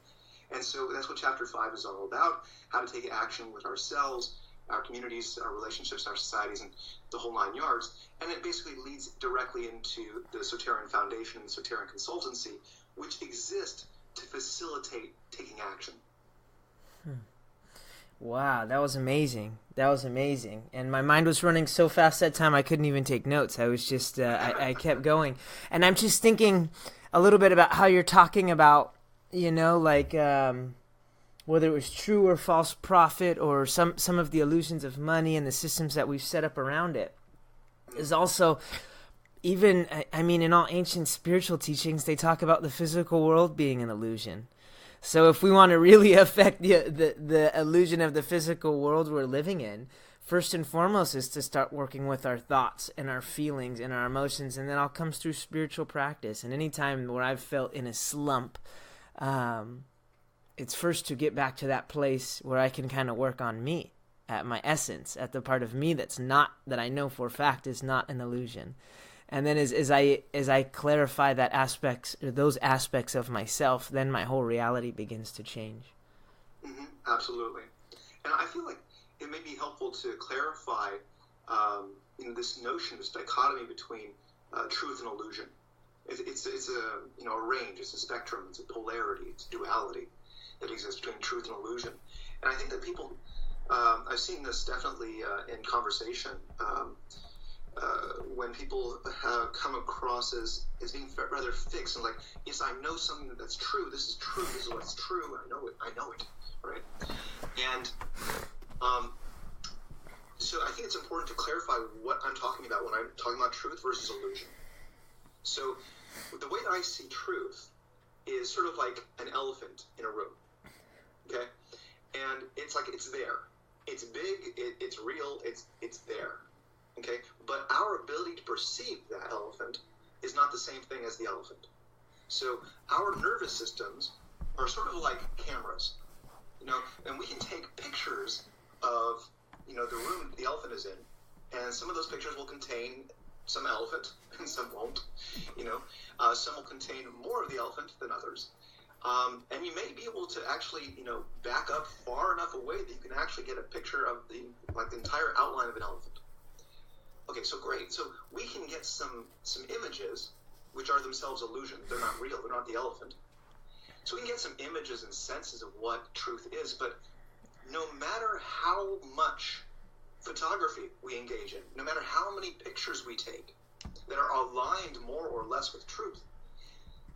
And so that's what chapter 5 is all about, how to take action with ourselves, our communities, our relationships, our societies, and the whole 9 yards. And it basically leads directly into the Soterian Foundation and Soterian Consultancy, which exist to facilitate taking action. Wow, that was amazing. That was amazing. And my mind was running so fast that time I couldn't even take notes. I was just, I kept going. And I'm just thinking a little bit about how you're talking about, whether it was true or false profit or some of the illusions of money and the systems that we've set up around it. Is also, even, in all ancient spiritual teachings, they talk about the physical world being an illusion. So if we want to really affect the illusion of the physical world we're living in, first and foremost is to start working with our thoughts and our feelings and our emotions, and then all comes through spiritual practice. And any time where I've felt in a slump, it's first to get back to that place where I can kind of work on me, at my essence, at the part of me that I know for a fact is not an illusion. And then as I clarify those aspects of myself, then my whole reality begins to change. Mm-hmm, absolutely. And I feel like it may be helpful to clarify this notion, this dichotomy between truth and illusion. It's a range, it's a spectrum, it's a polarity, it's a duality that exists between truth and illusion. And I think that people, I've seen this definitely in conversation, when people come across as being rather fixed and like, yes, I know something that's true, this is what's true, I know it, right? And so I think it's important to clarify what I'm talking about when I'm talking about truth versus illusion. So the way that I see truth is sort of like an elephant in a room, okay? And it's like it's there. It's big, it's real, it's there, okay? But our ability to perceive that elephant is not the same thing as the elephant. So our nervous systems are sort of like cameras, and we can take pictures of, the room the elephant is in, and some of those pictures will contain some elephant, and some won't, some will contain more of the elephant than others. And you may be able to actually, back up far enough away that you can actually get a picture of the entire outline of an elephant. Okay, so great. So we can get some images, which are themselves illusion. They're not real. They're not the elephant. So we can get some images and senses of what truth is, but no matter how much photography we engage in, no matter how many pictures we take that are aligned more or less with truth,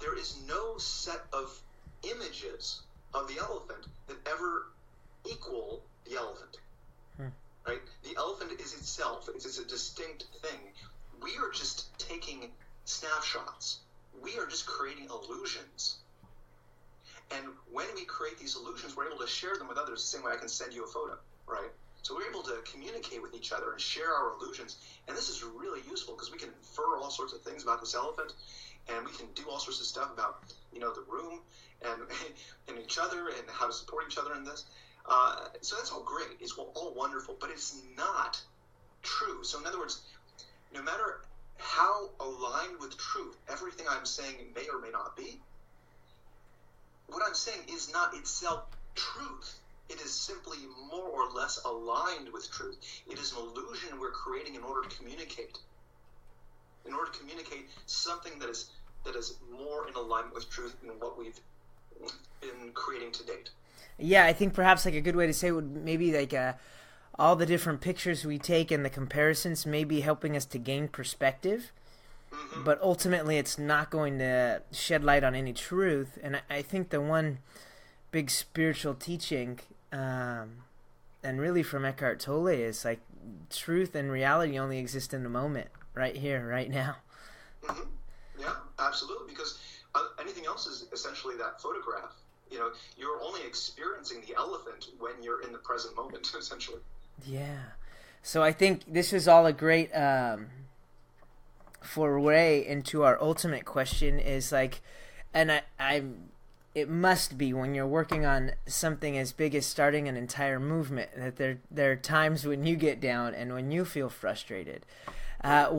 there is no set of images of the elephant that ever equal the elephant. Right? The elephant is itself. It's a distinct thing. We are just taking snapshots. We are just creating illusions. And when we create these illusions, we're able to share them with others the same way I can send you a photo, right? So we're able to communicate with each other and share our illusions. And this is really useful because we can infer all sorts of things about this elephant, and we can do all sorts of stuff about, the room and each other and how to support each other in this. So that's all great. It's all wonderful, but it's not true. So in other words, no matter how aligned with truth everything I'm saying may or may not be, what I'm saying is not itself truth. It is simply more or less aligned with truth. It is an illusion we're creating in order to communicate. In order to communicate something that is more in alignment with truth than what we've been creating to date. Yeah, I think perhaps like a good way to say it would maybe like all the different pictures we take and the comparisons may be helping us to gain perspective. Mm-hmm. But ultimately, it's not going to shed light on any truth. And I think the one big spiritual teaching, and really from Eckhart Tolle, is like truth and reality only exist in the moment, right here, right now. Mm-hmm. Yeah, absolutely. Because anything else is essentially that photograph. You're only experiencing the elephant when you're in the present moment, essentially. Yeah. So I think this is all a great foray into our ultimate question is like, and it must be when you're working on something as big as starting an entire movement that there are times when you get down and when you feel frustrated. It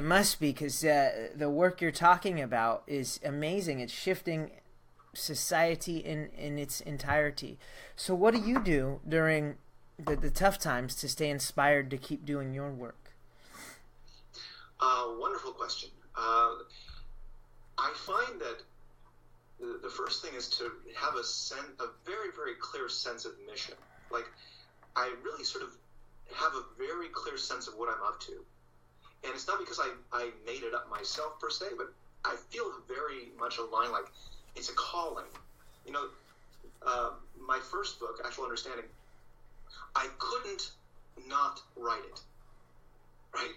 must be, because the work you're talking about is amazing. It's shifting society in its entirety. So what do you do during the tough times to stay inspired to keep doing your work? Wonderful question. I find that the first thing is to have a very, very clear sense of mission. Like, I really sort of have a very clear sense of what I'm up to. And it's not because I made it up myself per se, but I feel very much aligned, like it's a calling. My first book, Actual Understanding, I couldn't not write it. Right?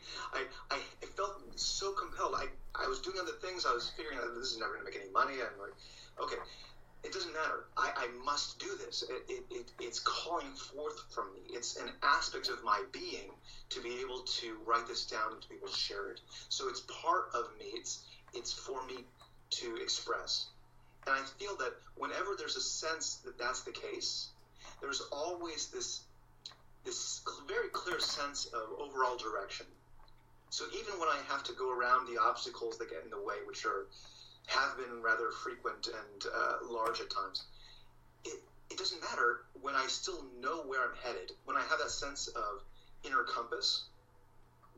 I felt so compelled. I was doing other things. I was figuring out this is never going to make any money. I'm like, okay. it doesn't matter. I must do this. It's calling forth from me. It's an aspect of my being to be able to write this down and to be able to share it. So it's part of me. It's for me to express. And I feel that whenever there's a sense that that's the case, there's always this very clear sense of overall direction. So even when I have to go around the obstacles that get in the way, which have been rather frequent and large at times, it doesn't matter when I still know where I'm headed. When I have that sense of inner compass,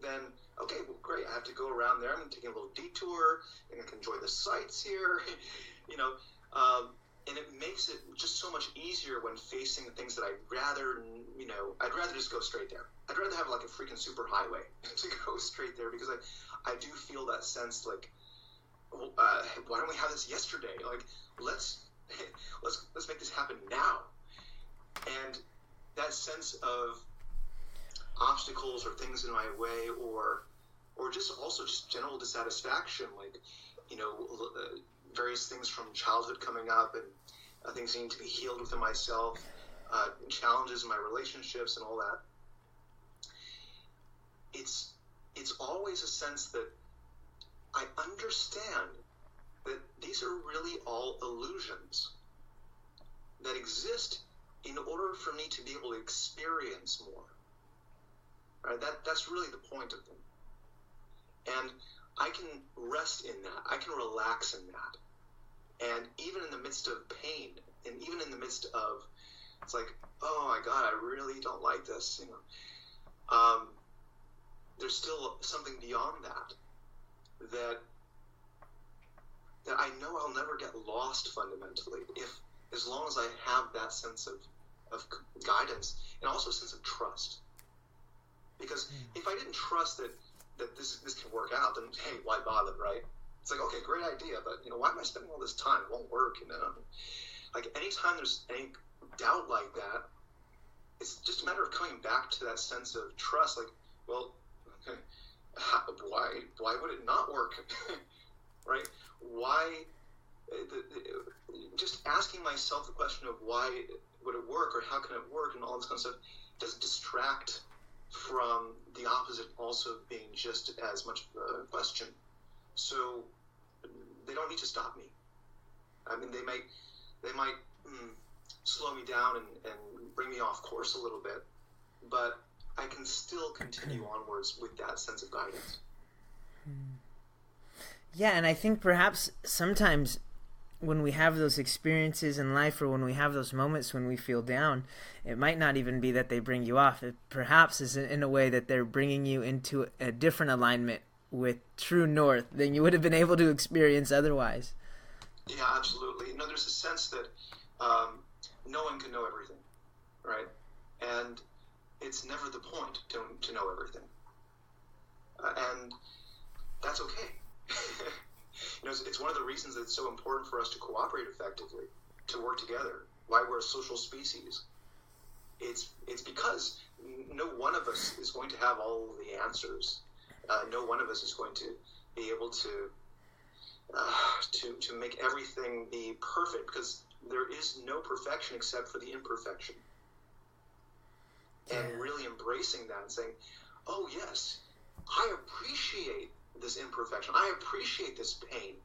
then, okay, well, great, I have to go around there. I'm taking a little detour, and I can enjoy the sights here, and it makes it just so much easier when facing things that I'd rather just go straight there. I'd rather have like a freaking super highway to go straight there, because I do feel that sense like, why don't we have this yesterday? Like, let's make this happen now. And that sense of obstacles or things in my way, or just general dissatisfaction, like, various things from childhood coming up, and things needing to be healed within myself, challenges in my relationships and all that. It's always a sense that I understand that these are really all illusions that exist in order for me to be able to experience more. Right? That's really the point of them. And I can rest in that. I can relax in that. And even in the midst of pain, and even in the midst of, it's like, oh my God, I really don't like this, there's still something beyond that I know I'll never get lost fundamentally, as long as I have that sense of guidance, and also a sense of trust. Because if I didn't trust that this can work out, then hey, why bother, right? It's like, okay, great idea, but why am I spending all this time? It won't work, Like, anytime there's any doubt like that, it's just a matter of coming back to that sense of trust. Like, well, why would it not work? Right? Why? Just asking myself the question of why would it work, or how can it work, and all this kind of stuff, doesn't distract from the opposite also being just as much a question. So they don't need to stop me. I mean, they might slow me down and bring me off course a little bit, but I can still continue onwards with that sense of guidance. Yeah, and I think perhaps sometimes when we have those experiences in life, or when we have those moments when we feel down, it might not even be that they bring you off. It perhaps is in a way that they're bringing you into a different alignment with true north than you would have been able to experience otherwise. Yeah, absolutely. There's a sense that no one can know everything, right? And it's never the point to know everything. And that's okay. It's one of the reasons that it's so important for us to cooperate effectively, to work together, why we're a social species. It's because no one of us is going to have all of the answers. No one of us is going to be able to make everything be perfect, because there is no perfection except for the imperfection. And really embracing that and saying, oh yes, I appreciate this imperfection. I appreciate this pain.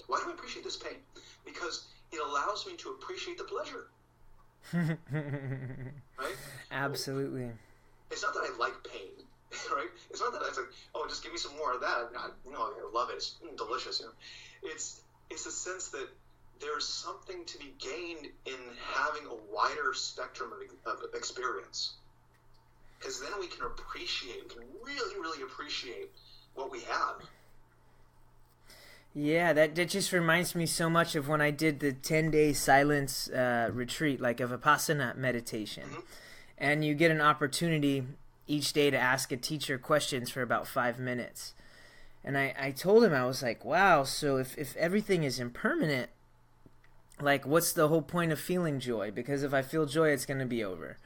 Why do I appreciate this pain? Because it allows me to appreciate the pleasure. Right? Absolutely. It's not that I like pain, right? It's not that it's like, oh, just give me some more of that. I love it. It's delicious. It's a sense that there's something to be gained in having a wider spectrum of experience. Because then we can really, really appreciate what we have. Yeah, that just reminds me so much of when I did the 10-day silence retreat, like a Vipassana meditation. Mm-hmm. And you get an opportunity each day to ask a teacher questions for about 5 minutes. And I told him, I was like, wow, so if everything is impermanent, like, what's the whole point of feeling joy? Because if I feel joy, it's going to be over.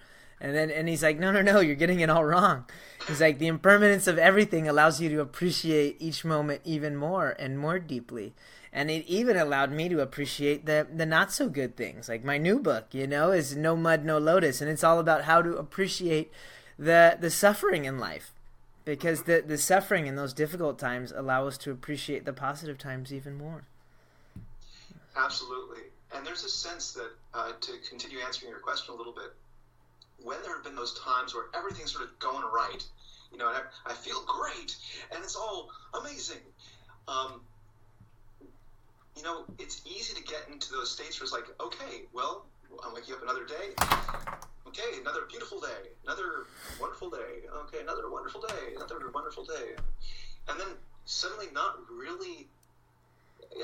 And he's like, no, you're getting it all wrong. He's like, the impermanence of everything allows you to appreciate each moment even more and more deeply. And it even allowed me to appreciate the not so good things. Like my new book, is No Mud, No Lotus. And it's all about how to appreciate the suffering in life. Because the suffering in those difficult times allow us to appreciate the positive times even more. Absolutely. And there's a sense that, to continue answering your question a little bit, when there have been those times where everything's sort of going right, and I feel great, and it's all amazing, it's easy to get into those states where it's like, okay, well, I'm waking up another day. Okay, another beautiful day, another wonderful day. Okay, another wonderful day, another wonderful day. And then suddenly not really,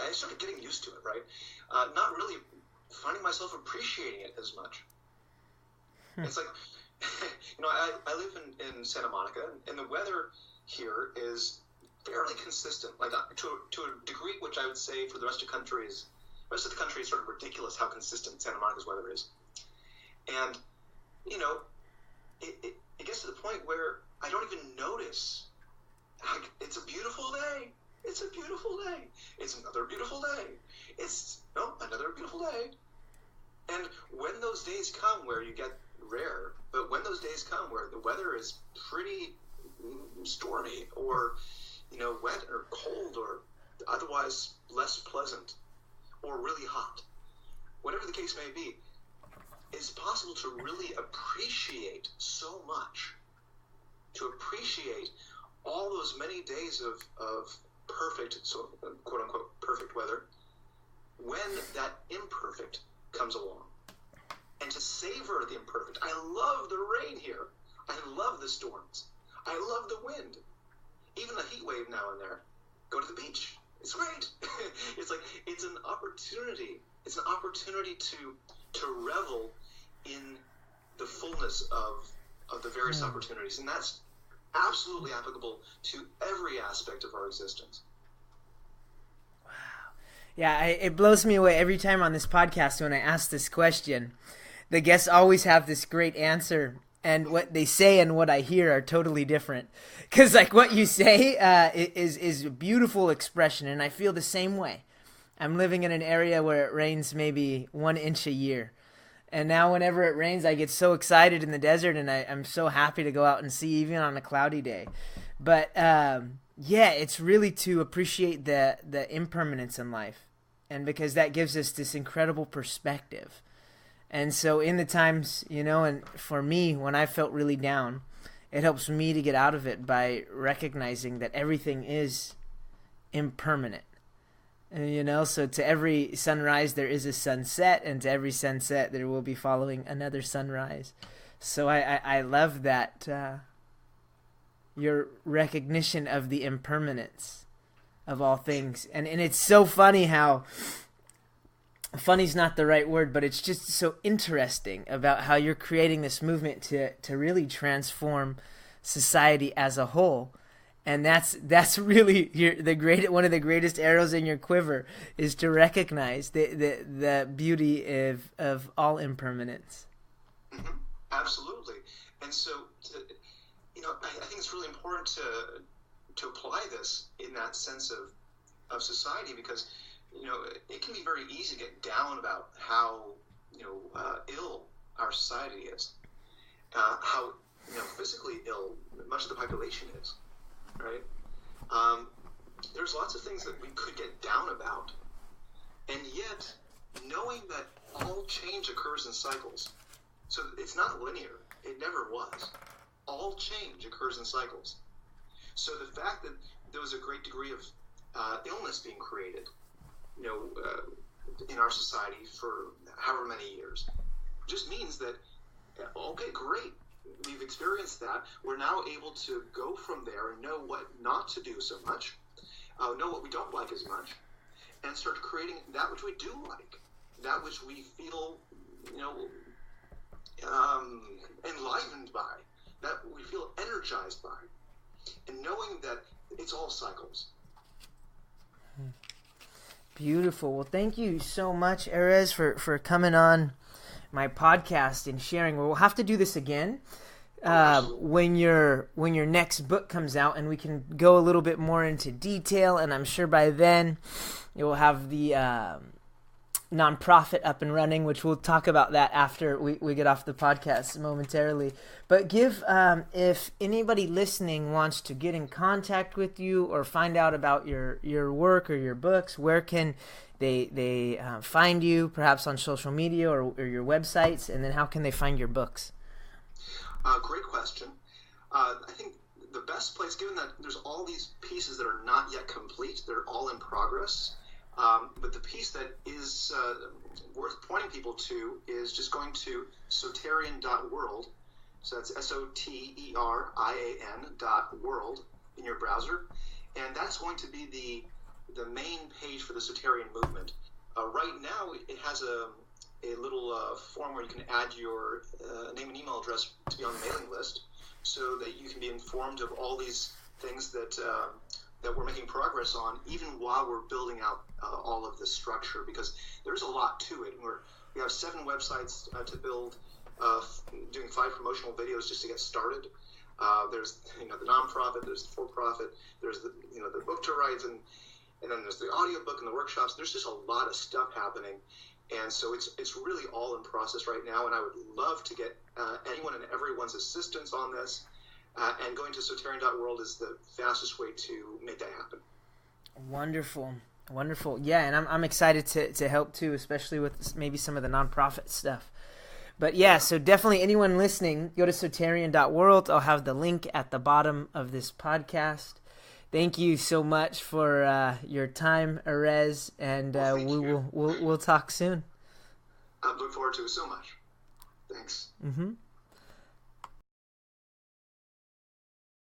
I started getting used to it, right? Not really finding myself appreciating it as much. It's like, I live in Santa Monica, and the weather here is fairly consistent, like to a degree which I would say for the rest of the country is sort of ridiculous how consistent Santa Monica's weather is. And, it gets to the point where I don't even notice. It's a beautiful day. It's a beautiful day. It's another beautiful day. It's another beautiful day. And when those days come where you get rare, but when those days come where the weather is pretty stormy or, wet or cold or otherwise less pleasant or really hot, whatever the case may be, it's possible to really appreciate so much, to appreciate all those many days of perfect, so quote unquote, perfect weather, when that imperfect comes along. And to savor the imperfect. I love the rain here. I love the storms. I love the wind. Even a heat wave now and there. Go to the beach. It's great. It's an opportunity. It's an opportunity to revel in the fullness of the various opportunities. And that's absolutely applicable to every aspect of our existence. Wow. Yeah, it blows me away every time on this podcast when I ask this question. The guests always have this great answer, and what they say and what I hear are totally different. Because what you say is a beautiful expression, and I feel the same way. I'm living in an area where it rains maybe 1 inch a year. And now whenever it rains, I get so excited in the desert, and I'm so happy to go out and see even on a cloudy day. But it's really to appreciate the impermanence in life, and because that gives us this incredible perspective. And so in the times, and for me, when I felt really down, it helps me to get out of it by recognizing that everything is impermanent. And, so to every sunrise, there is a sunset, and to every sunset, there will be following another sunrise. So I love that, your recognition of the impermanence of all things. And it's so funny how... Funny's not the right word, but it's just so interesting about how you're creating this movement to really transform society as a whole. And that's really one of the greatest arrows in your quiver is to recognize the beauty of all impermanence. Mm-hmm. Absolutely. And so, I think it's really important to apply this in that sense of society, because it can be very easy to get down about how, ill our society is, how, physically ill much of the population is, right? There's lots of things that we could get down about, and yet, knowing that all change occurs in cycles, so it's not linear, it never was. All change occurs in cycles. So the fact that there was a great degree of illness being created, in our society for however many years, just means that, okay, great, we've experienced that. We're now able to go from there and know what not to do so much, know what we don't like as much, and start creating that which we do like, that which we feel, enlivened by, that we feel energized by, and knowing that it's all cycles. Beautiful. Well, thank you so much, Erez, for coming on my podcast and sharing. We'll have to do this again when your next book comes out, and we can go a little bit more into detail. And I'm sure by then you'll have the nonprofit up and running, which we'll talk about that after we get off the podcast momentarily. But if anybody listening wants to get in contact with you or find out about your work or your books, where can they find you, perhaps on social media or your websites, and then how can they find your books? Great question. I think the best place, given that there's all these pieces that are not yet complete, they're all in progress, but the piece that is worth pointing people to is just going to Soterian.world. So that's SOTERIAN.world in your browser. And that's going to be the main page for the Soterian Movement. Right now, it has a little form where you can add your name and email address to be on the mailing list, so that you can be informed of all these things that we're making progress on, even while we're building out all of this structure, because there's a lot to it. We have 7 websites to build, doing 5 promotional videos just to get started. There's the nonprofit, there's the for-profit, there's the book to write, and then there's the audiobook and the workshops. There's just a lot of stuff happening. And so it's really all in process right now, and I would love to get anyone and everyone's assistance on this. And going to Soterian.world is the fastest way to make that happen. Wonderful. Yeah, and I'm excited to help too, especially with maybe some of the nonprofit stuff. But yeah, so definitely anyone listening, go to Soterian.world. I'll have the link at the bottom of this podcast. Thank you so much for your time, Erez, and we'll talk soon. I look forward to it so much. Thanks. Mm-hmm.